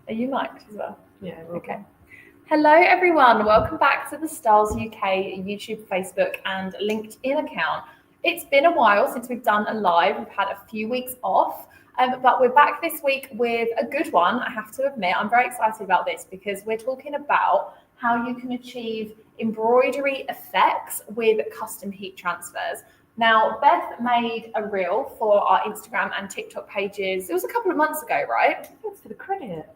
Are you mic'd as well? Yeah. Okay. Hello everyone, welcome back to the Styles UK YouTube, Facebook and LinkedIn account. It's been a while since we've done a live. We've had a few weeks off, but we're back this week with a good one, I have to admit. I'm very excited about this because we're talking about how you can achieve embroidery effects with custom heat transfers. Now, Beth made a reel for our Instagram and TikTok pages. It was a couple of months ago, right? Thanks for the credit.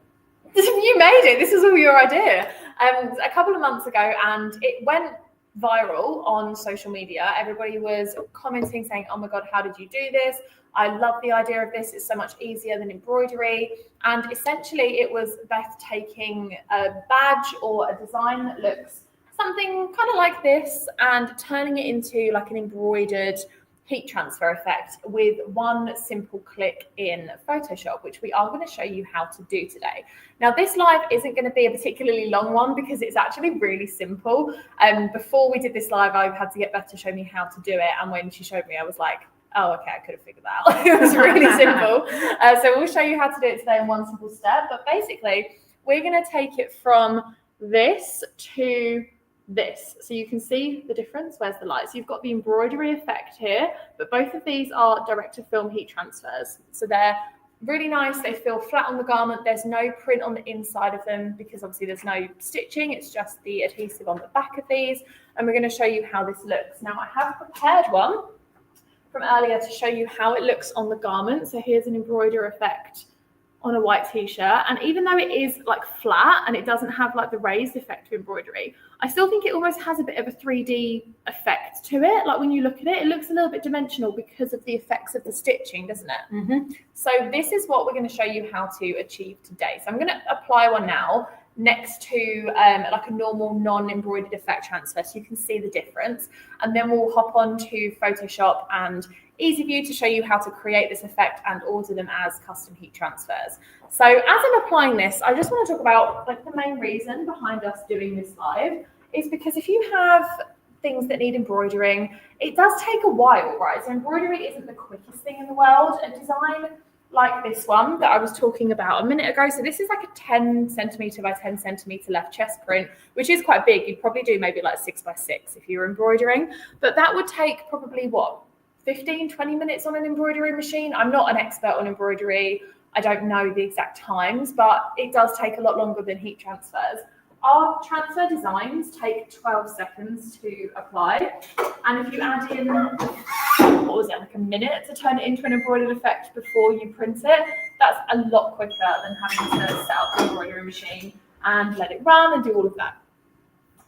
You made it. This was all your idea. A couple of months ago, and it went viral on social media. Everybody was commenting saying, oh my God, how did you do this? I love the idea of this. It's so much easier than embroidery. And essentially it was Beth taking a badge or a design that looks something kind of like this and turning it into like an embroidered heat transfer effect with one simple click in Photoshop, which we are going to show you how to do today. Now, this live isn't going to be a particularly long one because it's actually really simple. Before we did this live, I had to get Beth to show me how to do it. And when she showed me, I was like, oh, okay, I could have figured that out. It was really simple. So we'll show you how to do it today in one simple step. But basically, we're going to take it from this to this. So you can see the difference. Where's the light? So you've got the embroidery effect here, but both of these are direct-to-film heat transfers. So they're really nice. They feel flat on the garment. There's no print on the inside of them because obviously there's no stitching. It's just the adhesive on the back of these. And we're going to show you how this looks. Now, I have prepared one from earlier to show you how it looks on the garment. So here's an embroidery effect on a white t-shirt, and even though it is like flat and it doesn't have like the raised effect of embroidery, I still think it almost has a bit of a 3D effect to it. Like when you look at it, it looks a little bit dimensional because of the effects of the stitching, doesn't it? Mm-hmm. So this is what we're going to show you how to achieve today. So I'm going to apply one now next to like a normal non-embroidered effect transfer so you can see the difference, and then we'll hop on to Photoshop and Easy View to show you how to create this effect and order them as custom heat transfers. So as I'm applying this, I just want to talk about like the main reason behind us doing this live is because if you have things that need embroidering, it does take a while, right? So embroidery isn't the quickest thing in the world. A design like this one that I was talking about a minute ago. So this is like a 10 centimeter by 10 centimeter left chest print, which is quite big. You'd probably do maybe like 6 by 6 if you were embroidering, but that would take probably what, 15, 20 minutes on an embroidery machine. I'm not an expert on embroidery. I don't know the exact times, but it does take a lot longer than heat transfers. Our transfer designs take 12 seconds to apply. And if you add in, what was it, like a minute to turn it into an embroidered effect before you print it, that's a lot quicker than having to set up the embroidery machine and let it run and do all of that.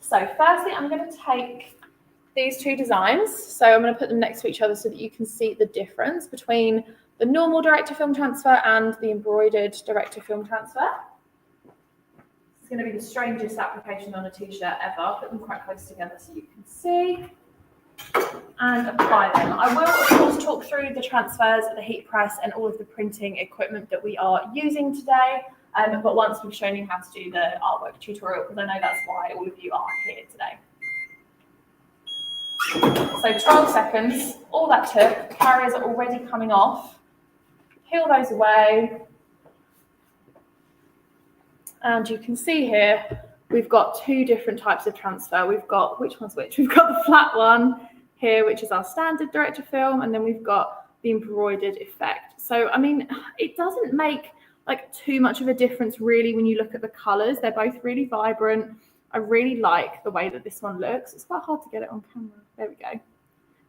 So firstly, I'm going to take these two designs. So I'm going to put them next to each other so that you can see the difference between the normal direct-to-film transfer and the embroidered direct-to-film transfer. It's going to be the strangest application on a t-shirt ever. Put them quite close together so you can see and apply them. I will, of course, talk through the transfers, the heat press and all of the printing equipment that we are using today. But once we've shown you how to do the artwork tutorial, because I know that's why all of you are here today. So 12 seconds, all that took, carriers are already coming off. Peel those away. And you can see here, we've got two different types of transfer. We've got, which one's which? We've got the flat one here, which is our standard direct-to-film, and then we've got the embroidered effect. So, I mean, it doesn't make like too much of a difference really when you look at the colors. They're both really vibrant. I really like the way that this one looks. It's quite hard to get it on camera. There we go.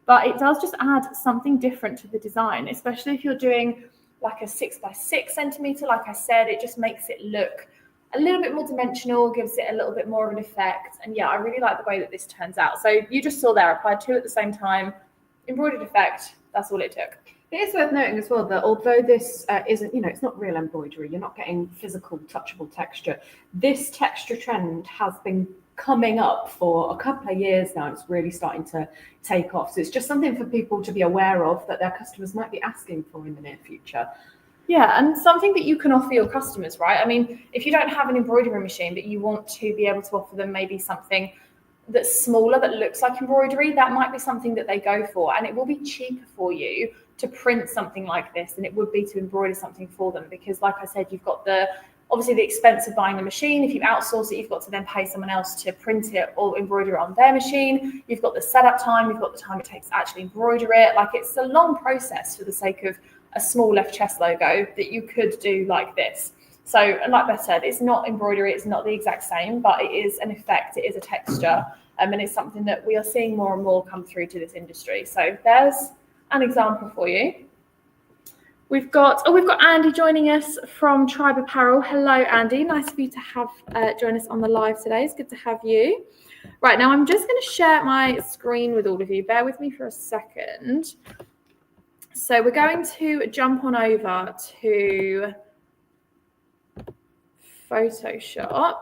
But it does just add something different to the design, especially if you're doing like a 6 by 6 centimeter. Like I said, it just makes it look a little bit more dimensional, gives it a little bit more of an effect. And yeah, I really like the way that this turns out. So you just saw there, applied two at the same time, embroidered effect, that's all it took. It is worth noting as well that although this isn't, it's not real embroidery, you're not getting physical, touchable texture. This texture trend has been coming up for a couple of years now. It's really starting to take off. So it's just something for people to be aware of that their customers might be asking for in the near future. Yeah, and something that you can offer your customers, right? I mean, if you don't have an embroidery machine, but you want to be able to offer them maybe something that's smaller, that looks like embroidery, that might be something that they go for. And it will be cheaper for you to print something like this than it would be to embroider something for them. Because like I said, you've got the obviously the expense of buying the machine. If you outsource it, you've got to then pay someone else to print it or embroider it on their machine. You've got the setup time, you've got the time it takes to actually embroider it. Like, it's a long process for the sake of a small left chest logo that you could do like this. So, and like Beth said, it's not embroidery, it's not the exact same, but it is an effect, it is a texture, and it's something that we are seeing more and more come through to this industry. So there's an example for you. We've got Andy joining us from Tribe Apparel. Hello, Andy. Nice for you to have join us on the live today. It's good to have you. Right, now I'm just going to share my screen with all of you. Bear with me for a second. So we're going to jump on over to Photoshop.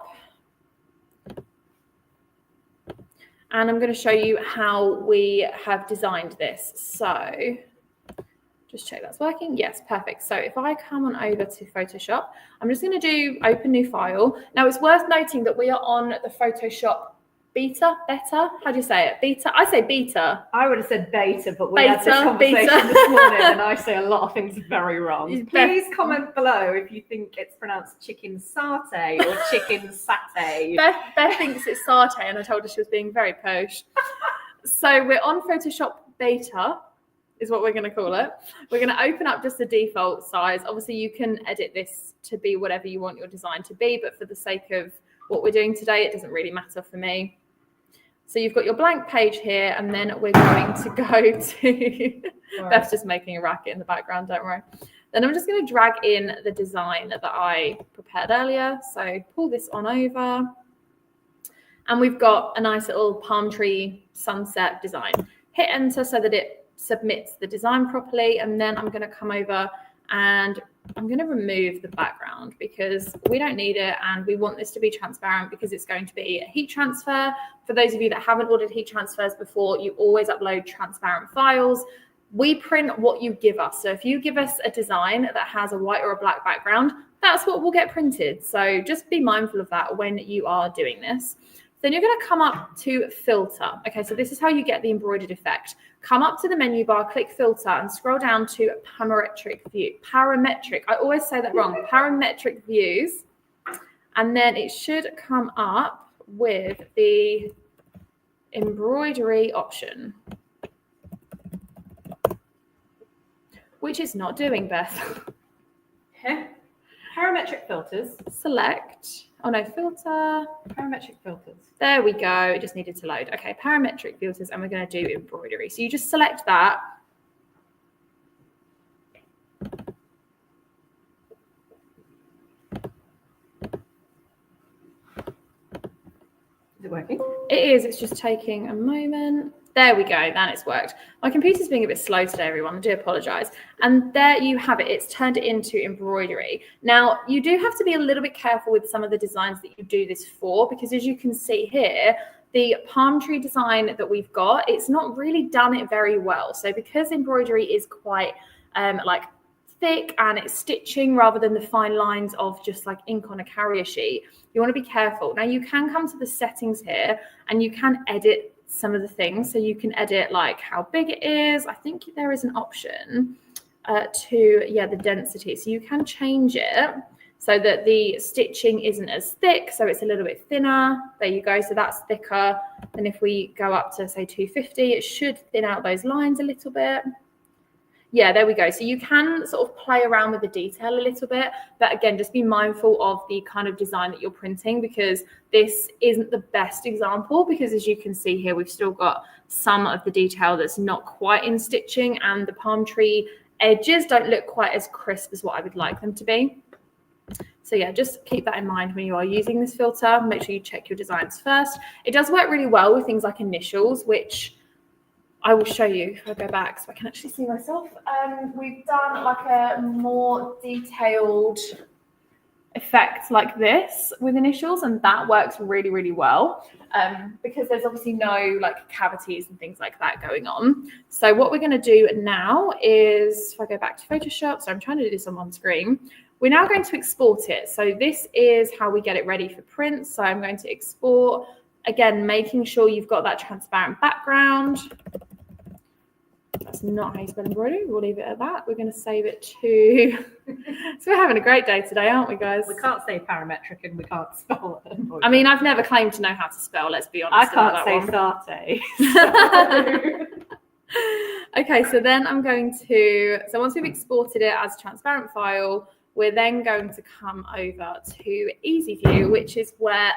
And I'm going to show you how we have designed this. So just check that's working. Yes, perfect. So if I come on over to Photoshop, I'm just going to do open new file. Now, it's worth noting that we are on the Photoshop beta. How do you say it? Beta? I say beta. I would have said beta, but we had this conversation this morning and I say a lot of things very wrong. Please comment below if you think it's pronounced chicken satay or chicken satay. Beth thinks it's satay, and I told her she was being very posh. So we're on Photoshop beta, is what we're going to call it. We're going to open up just the default size. Obviously, you can edit this to be whatever you want your design to be, but for the sake of what we're doing today, it doesn't really matter for me. So you've got your blank page here, and then we're going to go to Beth's just making a racket in the background, don't worry. Then I'm just going to drag in the design that I prepared earlier. So pull this on over, and we've got a nice little palm tree sunset design. Hit enter so that it submits the design properly, and then I'm going to come over and I'm going to remove the background because we don't need it, and we want this to be transparent because it's going to be a heat transfer. For those of you that haven't ordered heat transfers before, you always upload transparent files. We print what you give us. So if you give us a design that has a white or a black background, that's what will get printed. So just be mindful of that when you are doing this. Then you're going to come up to filter. Okay, so this is how you get the embroidered effect. Come up to the menu bar, click filter, and scroll down to parametric view. Parametric, I always say that wrong. Parametric views. And then it should come up with the embroidery option, which is not doing, Beth. Parametric filters. Select. Oh no, filter. Parametric filters. There we go. It just needed to load. Okay, parametric filters, and we're going to do embroidery. So you just select that. Is it working? It is. It's just taking a moment. There we go. Then it's worked. My computer's being a bit slow today, everyone. I do apologise. And there you have it. It's turned it into embroidery. Now, you do have to be a little bit careful with some of the designs that you do this for, because as you can see here, the palm tree design that we've got, it's not really done it very well. So because embroidery is quite like thick and it's stitching rather than the fine lines of just like ink on a carrier sheet, you want to be careful. Now, you can come to the settings here and you can edit some of the things. So you can edit like how big it is. I think there is an option the density. So you can change it so that the stitching isn't as thick. So it's a little bit thinner. There you go. So that's thicker. And if we go up to say 250, it should thin out those lines a little bit. Yeah, there we go. So you can sort of play around with the detail a little bit, but again, just be mindful of the kind of design that you're printing, because this isn't the best example, because as you can see here, we've still got some of the detail that's not quite in stitching, and the palm tree edges don't look quite as crisp as what I would like them to be. So yeah, just keep that in mind when you are using this filter. Make sure you check your designs first. It does work really well with things like initials, which I will show you if I go back so I can actually see myself. We've done like a more detailed effect like this with initials, and that works really, really well because there's obviously no like cavities and things like that going on. So what we're going to do now is, if I go back to Photoshop, so I'm trying to do this on one screen, we're now going to export it. So this is how we get it ready for print. So I'm going to export, again, making sure you've got that transparent background. That's not how you spell embroidery. We'll leave it at that. We're going to save it to... So we're having a great day today, aren't we, guys? We can't say parametric and we can't spell embroidery. I mean, I've never claimed to know how to spell, let's be honest. I can't say satay. Okay, so then I'm going to... So once we've exported it as a transparent file, we're then going to come over to Easy View, which is where,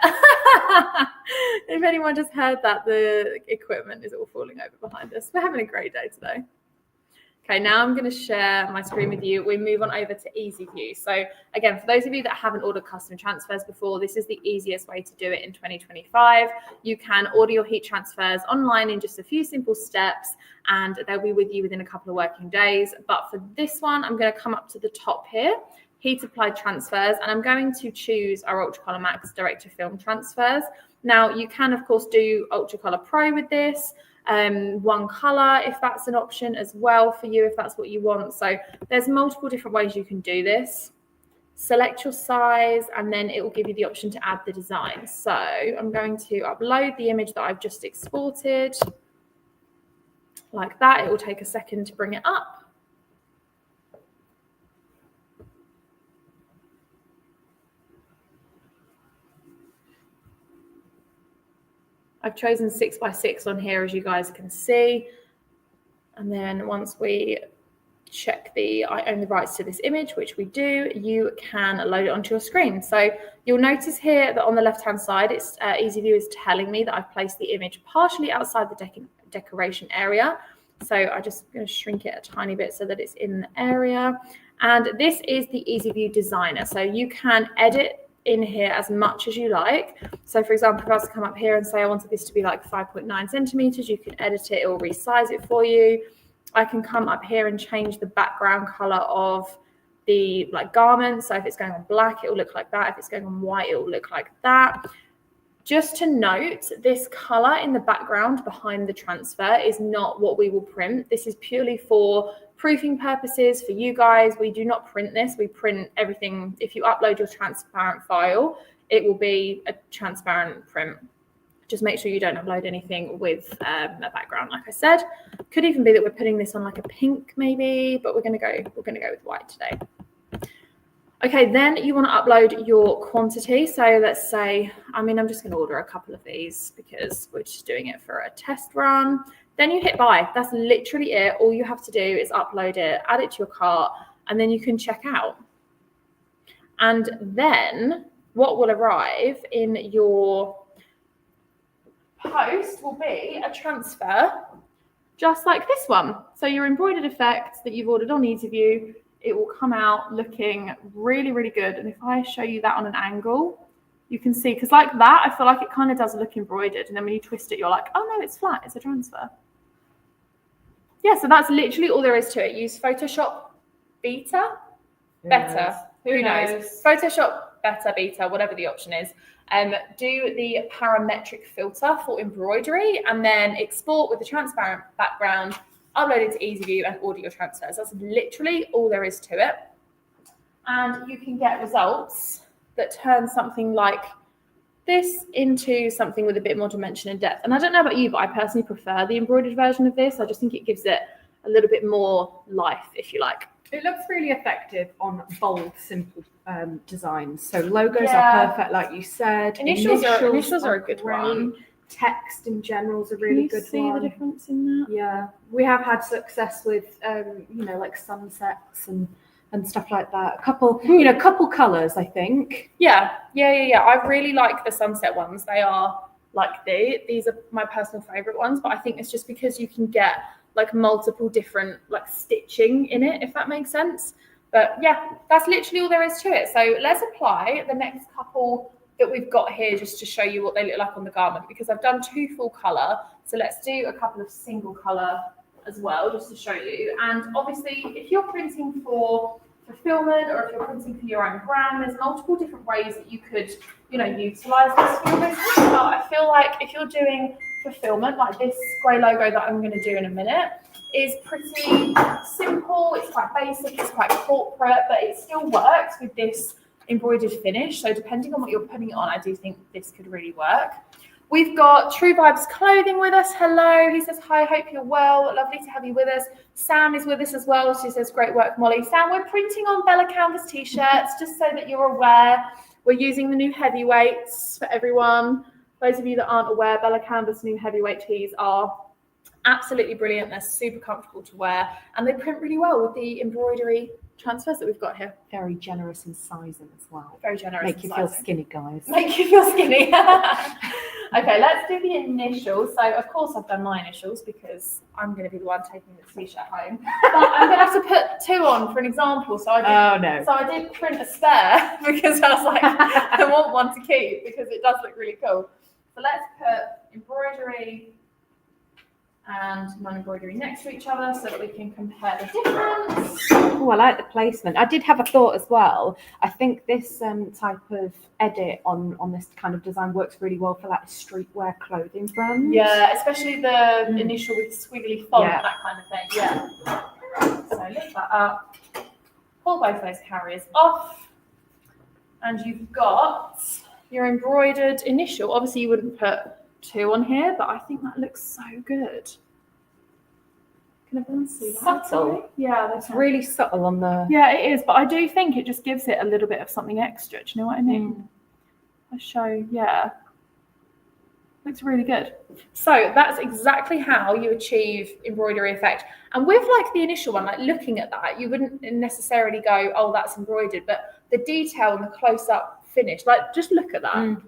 if anyone just heard that, the equipment is all falling over behind us. We're having a great day today. Okay, now I'm going to share my screen with you. We move on over to Easy View. So again, for those of you that haven't ordered custom transfers before, this is the easiest way to do it in 2025. You can order your heat transfers online in just a few simple steps, and they'll be with you within a couple of working days. But for this one, I'm going to come up to the top here, heat applied transfers, and I'm going to choose our Ultracolor Max direct to film transfers. Now you can of course do Ultracolor Pro with this, one color if that's an option as well for you, if that's what you want. So there's multiple different ways you can do this. Select your size and then it will give you the option to add the design. So I'm going to upload the image that I've just exported like that. It will take a second to bring it up. I've chosen 6x6 on here, as you guys can see. And then once we check I own the rights to this image, which we do, you can load it onto your screen. So you'll notice here that on the left-hand side, it's Easy View is telling me that I've placed the image partially outside the decoration area. So I'm just going to shrink it a tiny bit so that it's in the area. And this is the Easy View Designer. So you can edit in here as much as you like. So for example, if I was to come up here and say I wanted this to be like 5.9 centimeters, you can edit it, it will resize it for you. I can come up here and change the background color of the garment. So if it's going on black, it will look like that. If it's going on white, it will look like that. Just to note, this color in the background behind the transfer is not what we will print. This is purely for proofing purposes for you guys. We do not print this. We print everything. If you upload your transparent file, it will be a transparent print. Just make sure you don't upload anything with a background. Like I said, could even be that we're putting this on like a pink maybe, but we're going to go with white today. Okay, then you want to upload your quantity. So let's say, I'm just going to order a couple of these because we're just doing it for a test run. Then you hit buy. That's literally it. All you have to do is upload it, add it to your cart, and then you can check out. And then what will arrive in your post will be a transfer just like this one. So your embroidered effect that you've ordered on Easy View, it will come out looking really, really good. And if I show you that on an angle, you can see, because like that, I feel like it kind of does look embroidered. And then when you twist it, you're like, oh no, it's flat, it's a transfer. Yeah, so that's literally all there is to it. Use Photoshop Beta, Better, who knows? Photoshop Better, Beta, whatever the option is. Do the parametric filter for embroidery and then export with the transparent background, upload it to Easy View and order your transfers. That's literally all there is to it. And you can get results that turn something like this into something with a bit more dimension and depth. And I don't know about you, but I personally prefer the embroidered version of this. I just think it gives it a little bit more life, if you like. It looks really effective on bold, simple designs. So logos are perfect, like you said. Initials are a good one. Text in general is a really good one. Can you see the difference in that? Yeah, we have had success with, like sunsets and stuff like that. A couple colors, I think. Yeah. I really like the sunset ones. They are like these are my personal favorite ones, but I think it's just because you can get like multiple different like stitching in it, if that makes sense. But yeah, that's literally all there is to it. So let's apply the next couple that we've got here just to show you what they look like on the garment, because I've done 2 full color. So let's do a couple of single color as well, just to show you. And obviously, if you're printing for fulfillment or if you're printing for your own brand, there's multiple different ways that you could, utilize this for your business. But I feel like if you're doing fulfillment, like this grey logo that I'm going to do in a minute, is pretty simple. It's quite basic, it's quite corporate, but it still works with this embroidered finish. So depending on what you're putting it on, I do think this could really work. We've got True Vibes Clothing with us. Hello. He says, hi, hope you're well. Lovely to have you with us. Sam is with us as well. She says, great work, Molly. Sam, we're printing on Bella Canvas t-shirts, just so that you're aware. We're using the new heavyweights for everyone. Those of you that aren't aware, Bella Canvas new heavyweight tees are absolutely brilliant. They're super comfortable to wear, and they print really well with the embroidery transfers that we've got here. Very generous in sizing as well. Very generous. Make you feel skinny, guys. Make you feel skinny. Okay, let's do the initials. So, of course, I've done my initials because I'm going to be the one taking the t-shirt home. But I'm going to have to put 2 on for an example. So I did print a spare because I was like, I want one to keep because it does look really cool. So let's put embroidery and non-embroidery next to each other so that we can compare the difference. Oh, I like the placement. I did have a thought as well. I think this type of edit on this kind of design works really well for like streetwear clothing brands. Yeah, especially the initial with squiggly font, that kind of thing. Yeah. So lift that up, pull both those carriers off, and you've got your embroidered initial. Obviously, you wouldn't put 2 on here, but I think that looks so good. Can everyone see that? Subtle. Yeah, that's Really subtle on the... Yeah, it is, but I do think it just gives it a little bit of something extra. Do you know what I mean? I show, looks really good. So that's exactly how you achieve embroidery effect. And with like the initial one, like looking at that, you wouldn't necessarily go, oh, that's embroidered, but the detail and the close-up finish, like just look at that.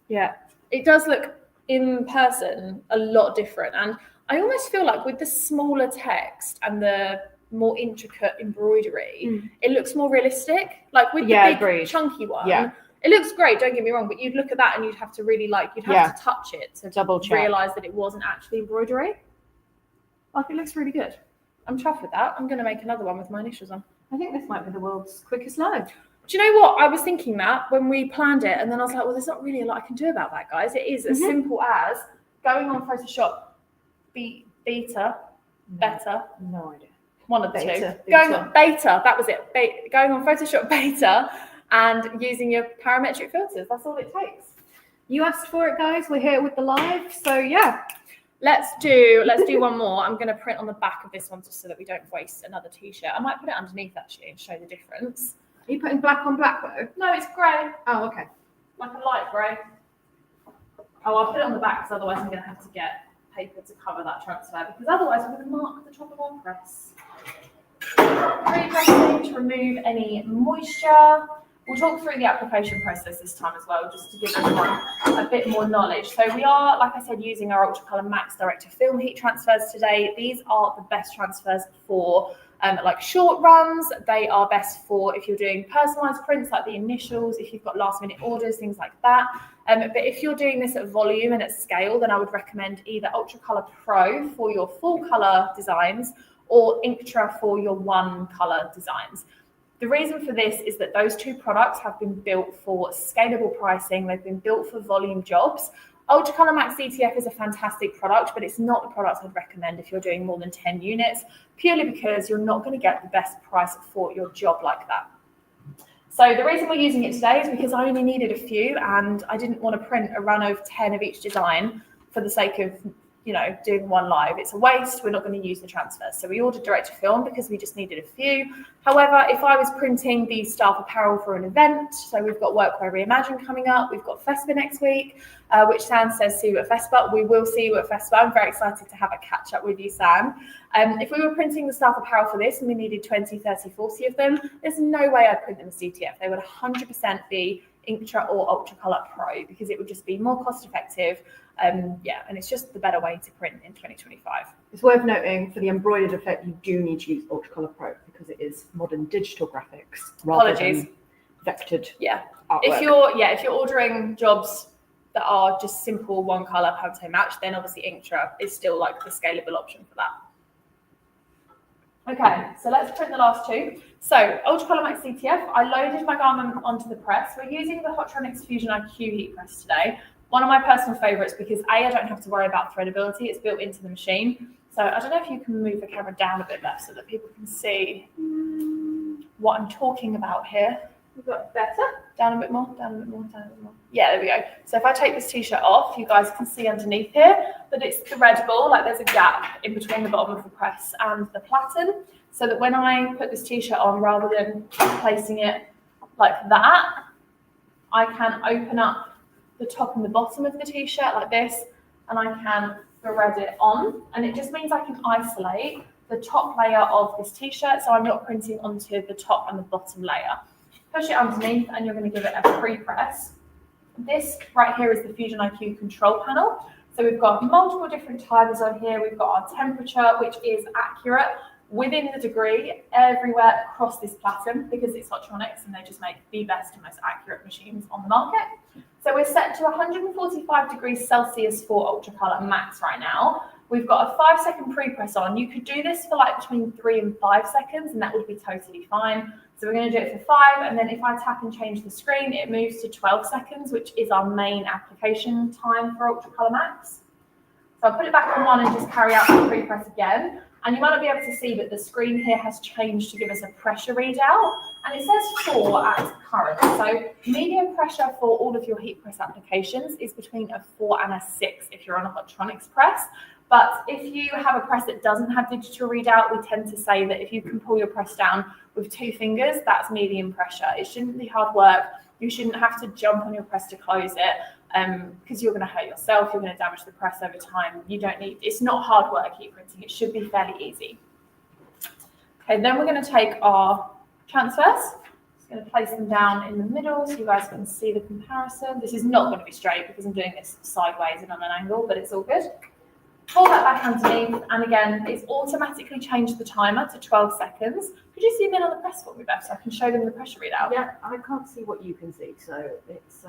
Yeah. It does look in person a lot different. And I almost feel like with the smaller text and the more intricate embroidery, it looks more realistic. Like with the big chunky one, it looks great, don't get me wrong, but you'd look at that and you'd have to really you'd have to touch it to double check, realise that it wasn't actually embroidery. Like it looks really good. I'm chuffed with that. I'm going to make another one with my initials on. I think this might be the world's quickest live. Do you know what? I was thinking that when we planned it, and then I was like, well, there's not really a lot I can do about that, guys. It is as simple as going on Photoshop better. No idea. One of the two. Going on beta, that was it. Going on Photoshop beta and using your parametric filters. That's all it takes. You asked for it, guys. We're here with the live. So yeah. Let's do one more. I'm going to print on the back of this one just so that we don't waste another t-shirt. I might put it underneath actually and show the difference. Are you putting black on black though? No, it's grey. Oh, okay. Like a light grey. Oh, I'll put it on the back because otherwise I'm going to have to get paper to cover that transfer because otherwise I'm going to mark the top of our press. Pre-pressing to remove any moisture. We'll talk through the application process this time as well, just to give everyone a bit more knowledge. So we are, like I said, using our Ultracolor Max direct to film heat transfers today. These are the best transfers for like short runs. They are best for if you're doing personalized prints like the initials, if you've got last minute orders, things like that. But if you're doing this at volume and at scale, then I would recommend either Ultracolor Pro for your full color designs or Inktra for your one color designs. The reason for this is that those two products have been built for scalable pricing. They've been built for volume jobs. Ultracolor Max DTF is a fantastic product, but it's not the product I'd recommend if you're doing more than 10 units, purely because you're not going to get the best price for your job like that. So the reason we're using it today is because I only needed a few and I didn't want to print a run of 10 of each design for the sake of, you know, doing one live. It's a waste. We're not going to use the transfers. So we ordered direct to film because we just needed a few. However, if I was printing the staff apparel for an event, so we've got Workwear Reimagine coming up, we've got FESPA next week, which Sam says see you at FESPA. We will see you at FESPA. I'm very excited to have a catch up with you, Sam. If we were printing the staff apparel for this and we needed 20, 30, 40 of them, there's no way I'd print them as DTF. They would 100% be Inktra or Ultracolor Pro because it would just be more cost effective. And it's just the better way to print in 2025. It's worth noting for the embroidered effect, you do need to use Ultracolor Pro because it is modern digital graphics rather than vectored artwork. If you're ordering jobs that are just simple one color Pantone match, then obviously Inktra is still like the scalable option for that. Okay, so let's print the last two. So Ultracolor Max DTF, I loaded my garment onto the press. We're using the Hotronics Fusion IQ heat press today. One of my personal favorites because I don't have to worry about threadability. It's built into the machine. So I don't know if you can move the camera down a bit left so that people can see what I'm talking about here. We've got better. Down a bit more, down a bit more, down a bit more. Yeah, there we go. So if I take this t-shirt off, you guys can see underneath here that it's threadable, like there's a gap in between the bottom of the press and the platen, so that when I put this t-shirt on, rather than placing it like that, I can open up the top and the bottom of the t-shirt like this, and I can thread it on, and it just means I can isolate the top layer of this t-shirt, so I'm not printing onto the top and the bottom layer. Push it underneath, and you're going to give it a pre-press. This right here is the Fusion IQ control panel. So we've got multiple different timers on here. We've got our temperature, which is accurate within the degree everywhere across this platen, because it's Hottronics and they just make the best and most accurate machines on the market. So we're set to 145 degrees Celsius for Ultra Color Max right now. We've got a 5-second pre-press on. You could do this for like between 3 and 5 seconds, and that would be totally fine. So we're going to do it for 5, and then if I tap and change the screen, it moves to 12 seconds, which is our main application time for Ultra Color Max. So I'll put it back on 1 and just carry out the pre-press again. And you might not be able to see, but the screen here has changed to give us a pressure readout, and it says 4 at current. So medium pressure for all of your heat press applications is between a 4 and a 6 if you're on a Hottronics press. But if you have a press that doesn't have digital readout, we tend to say that if you can pull your press down with 2 fingers, that's medium pressure. It shouldn't be hard work. You shouldn't have to jump on your press to close it, because you're going to hurt yourself. You're going to damage the press over time. You don't need, it's not hard work heat printing. It should be fairly easy. Okay, then we're going to take our transfers. Just going to place them down in the middle so you guys can see the comparison. This is not going to be straight because I'm doing this sideways and on an angle, but it's all good. Pull that back underneath, and again, it's automatically changed the timer to 12 seconds. Could you zoom in on the press for me, Beth, so I can show them the pressure readout? Yeah, I can't see what you can see, so it's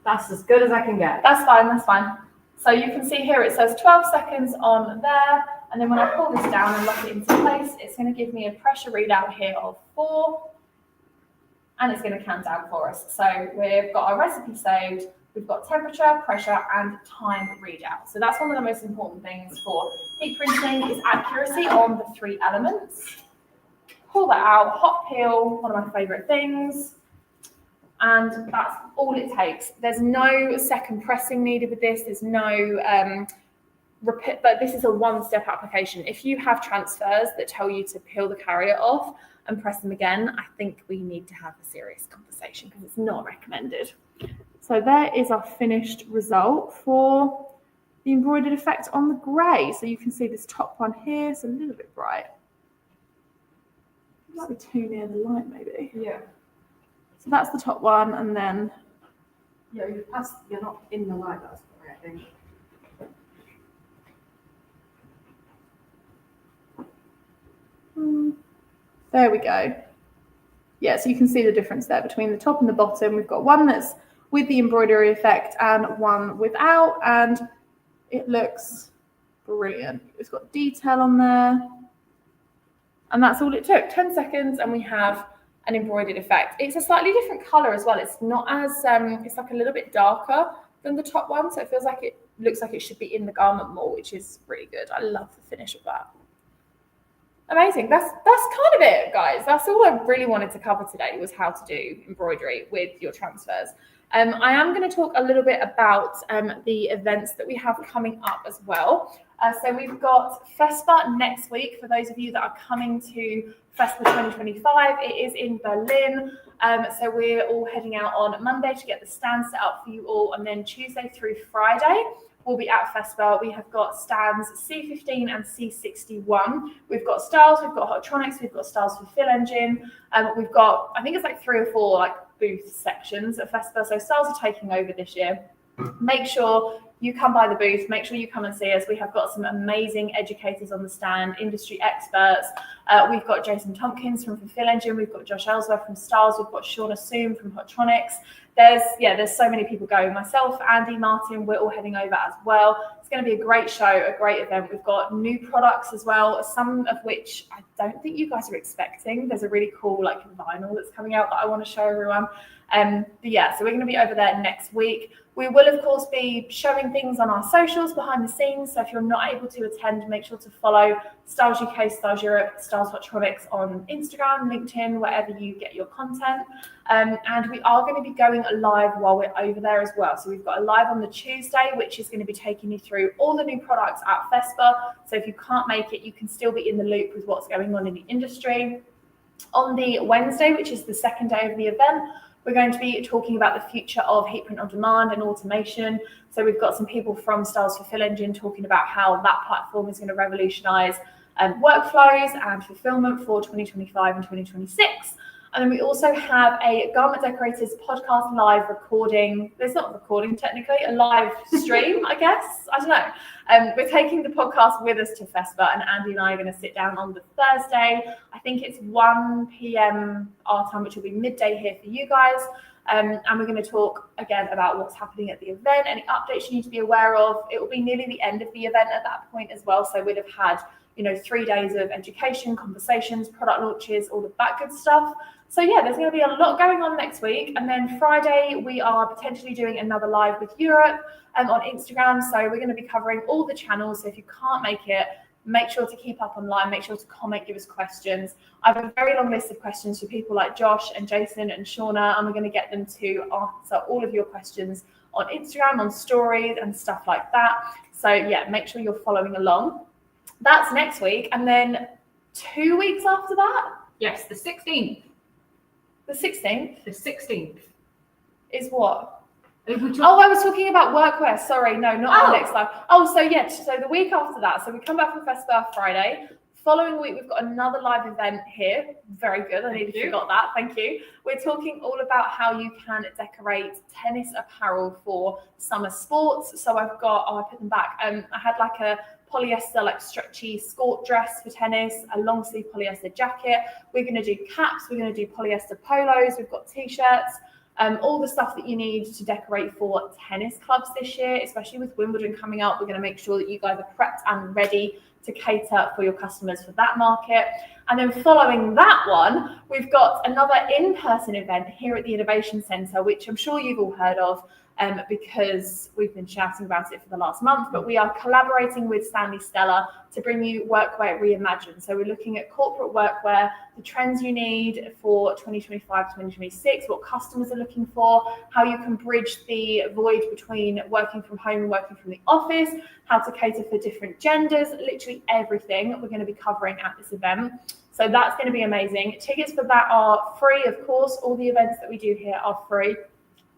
that's as good as I can get. That's fine, that's fine. So you can see here it says 12 seconds on there, and then when I pull this down and lock it into place, it's going to give me a pressure readout here of 4, and it's going to count down for us. So we've got our recipe saved. We've got temperature, pressure, and time readout. So that's one of the most important things for heat printing is accuracy on the 3 elements. Pull that out, hot peel, one of my favorite things. And that's all it takes. There's no second pressing needed with this. There's no repeat, but this is a 1-step application. If you have transfers that tell you to peel the carrier off and press them again, I think we need to have a serious conversation because it's not recommended. So there is our finished result for the embroidered effect on the grey. So you can see this top one here. It's a little bit bright. It might be too near the light, maybe. Yeah. So that's the top one, and then Yeah, you're not in the light, that's correct, I think. There we go. Yeah, so you can see the difference there between the top and the bottom. We've got one that's with the embroidery effect and one without, and it looks brilliant. It's got detail on there, and that's all it took. 10 seconds, and we have an embroidered effect. It's a slightly different color as well. It's not as, it's like a little bit darker than the top one, so it feels like it looks like it should be in the garment more, which is really good. I love the finish of that. Amazing. That's kind of it, guys. That's all I really wanted to cover today, was how to do embroidery with your transfers. I am going to talk a little bit about the events that we have coming up as well. So we've got FESPA next week. For those of you that are coming to FESPA 2025, it is in Berlin. So we're all heading out on Monday to get the stand set up for you all, and then Tuesday through Friday we'll be at FESPA. We have got stands C15 and C61. We've got Styles, we've got Hottronics, we've got Styles for Fill Engine. We've got, I think it's like 3 or 4 like booth sections at FESPA. So Styles are taking over this year. Make sure you come by the booth. Make sure you come and see us. We have got some amazing educators on the stand, industry experts. We've got Jason Tompkins from Fill Engine. We've got Josh Ellsworth from Styles. We've got Shauna Soom from Hottronics. There's so many people going. Myself, Andy, Martin, we're all heading over as well. It's going to be a great show, a great event. We've got new products as well, some of which I don't think you guys are expecting. There's a really cool like vinyl that's coming out that I want to show everyone. So we're going to be over there next week. We will, of course, be showing things on our socials behind the scenes. So if you're not able to attend, make sure to follow Styles UK, Styles Europe, Styles Electronics on Instagram, LinkedIn, wherever you get your content. And we are going to be going live while we're over there as well. So we've got a live on the Tuesday, which is going to be taking you through all the new products at FESPA. So if you can't make it, you can still be in the loop with what's going on in the industry. On the Wednesday, which is the second day of the event, we're going to be talking about the future of heat print on demand and automation. So we've got some people from Styles Fulfill Engine talking about how that platform is going to revolutionize workflows and fulfillment for 2025 and 2026. And then we also have a Garment Decorators podcast live recording. There's not a recording technically, a live stream, I guess. I don't know. We're taking the podcast with us to FESPA, and Andy and I are going to sit down on the Thursday. I think it's 1 p.m. our time, which will be midday here for you guys. And we're going to talk again about what's happening at the event, any updates you need to be aware of. It will be nearly the end of the event at that point as well. So we'd have had 3 days of education, conversations, product launches, all of that good stuff. So yeah, there's going to be a lot going on next week. And then Friday, we are potentially doing another live with Europe on Instagram. So we're going to be covering all the channels. So if you can't make it, make sure to keep up online, make sure to comment, give us questions. I have a very long list of questions for people like Josh and Jason and Shauna, and we're going to get them to answer all of your questions on Instagram, on stories and stuff like that. So yeah, make sure you're following along. That's next week. And then 2 weeks after that? Yes, the 16th. The 16th? The 16th. Is what? I was talking about workwear. Sorry, no, not our next live. So the week after that. So we come back from FESPA Friday. Following week, we've got another live event here. Very good. I nearly forgot that. Thank you. We're talking all about how you can decorate tennis apparel for summer sports. So I've got, I put them back. I had like a polyester, stretchy skort dress for tennis, a long sleeve polyester jacket. We're going to do caps. We're going to do polyester polos. We've got t-shirts. All the stuff that you need to decorate for tennis clubs this year, especially with Wimbledon coming up. We're going to make sure that you guys are prepped and ready to cater for your customers for that market. And then following that one, we've got another in-person event here at the Innovation Centre, which I'm sure you've all heard of because we've been shouting about it for the last month, but we are collaborating with Stanley Stella to bring you Workwear Reimagined. So we're looking at corporate workwear, the trends you need for 2025 to 2026, what customers are looking for, how you can bridge the void between working from home and working from the office, how to cater for different genders, literally everything we're going to be covering at this event. So that's going to be amazing. Tickets for that are free, of course. All the events that we do here are free,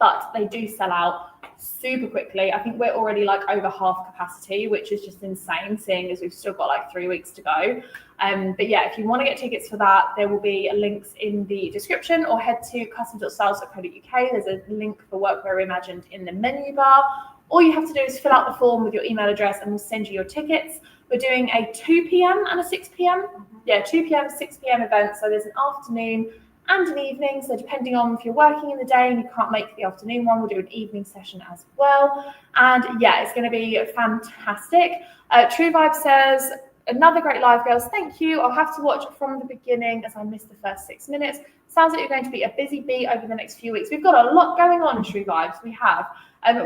but they do sell out super quickly. I think we're already over half capacity, which is just insane, seeing as we've still got 3 weeks to go. But yeah, if you want to get tickets for that, there will be links in the description, or head to custom.styles.co.uk. There's a link for Workwear Reimagined in the menu bar. All you have to do is fill out the form with your email address and we'll send you your tickets. We're doing a 2 p.m. and a 6 p.m. Yeah, 2 p.m., 6 p.m. event. So there's an afternoon and an evening. So depending on if you're working in the day and you can't make the afternoon one, we'll do an evening session as well. And yeah, it's going to be fantastic. True Vibe says, another great live, girls. Thank you. I'll have to watch from the beginning as I missed the first 6 minutes. Sounds like you're going to be a busy bee over the next few weeks. We've got a lot going on, True Vibes. We have.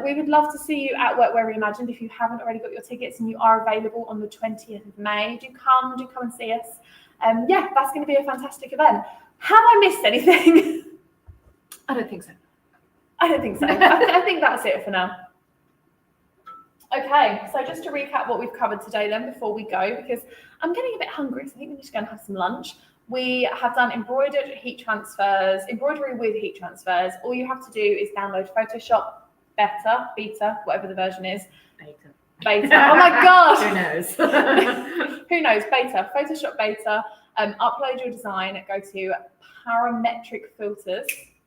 We would love to see you at Workwear Reimagined. If you haven't already got your tickets and you are available on the 20th of May, do come and see us. Yeah, that's going to be a fantastic event. Have I missed anything? I don't think so. I don't think so. I think that's it for now. Okay, so just to recap what we've covered today then before we go, because I'm getting a bit hungry, so I think we're just going to have some lunch. We have done embroidered heat transfers, embroidery with heat transfers. All you have to do is download Photoshop Beta, whatever the version is. Beta. Oh my gosh. Who knows? Who knows? Beta, Photoshop Beta. Upload your design, go to parametric filters.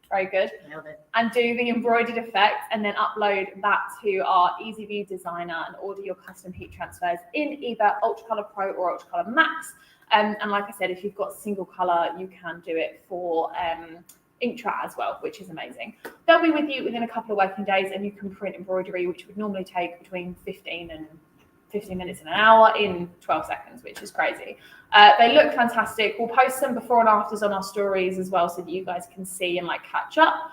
Very good. Nailed it. And do the embroidered effect, and then upload that to our Easy View Designer and order your custom heat transfers in either Ultracolor Pro or Ultracolor Max. And like I said, if you've got single color, you can do it for Intra as well, which is amazing. They'll be with you within a couple of working days, and you can print embroidery, which would normally take between 15 minutes and an hour in 12 seconds, which is crazy. They look fantastic. We'll post some before and afters on our stories as well, so that you guys can see and catch up.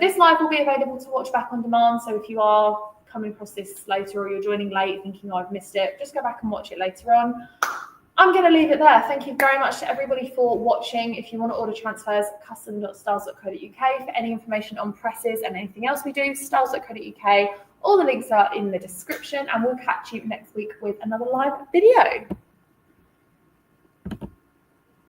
This live will be available to watch back on demand. So if you are coming across this later, or you're joining late thinking, oh, I've missed it, just go back and watch it later on. I'm going to leave it there. Thank you very much to everybody for watching. If you want to order transfers, custom.styles.co.uk. For any information on presses and anything else we do, styles.co.uk. All the links are in the description, and we'll catch you next week with another live video.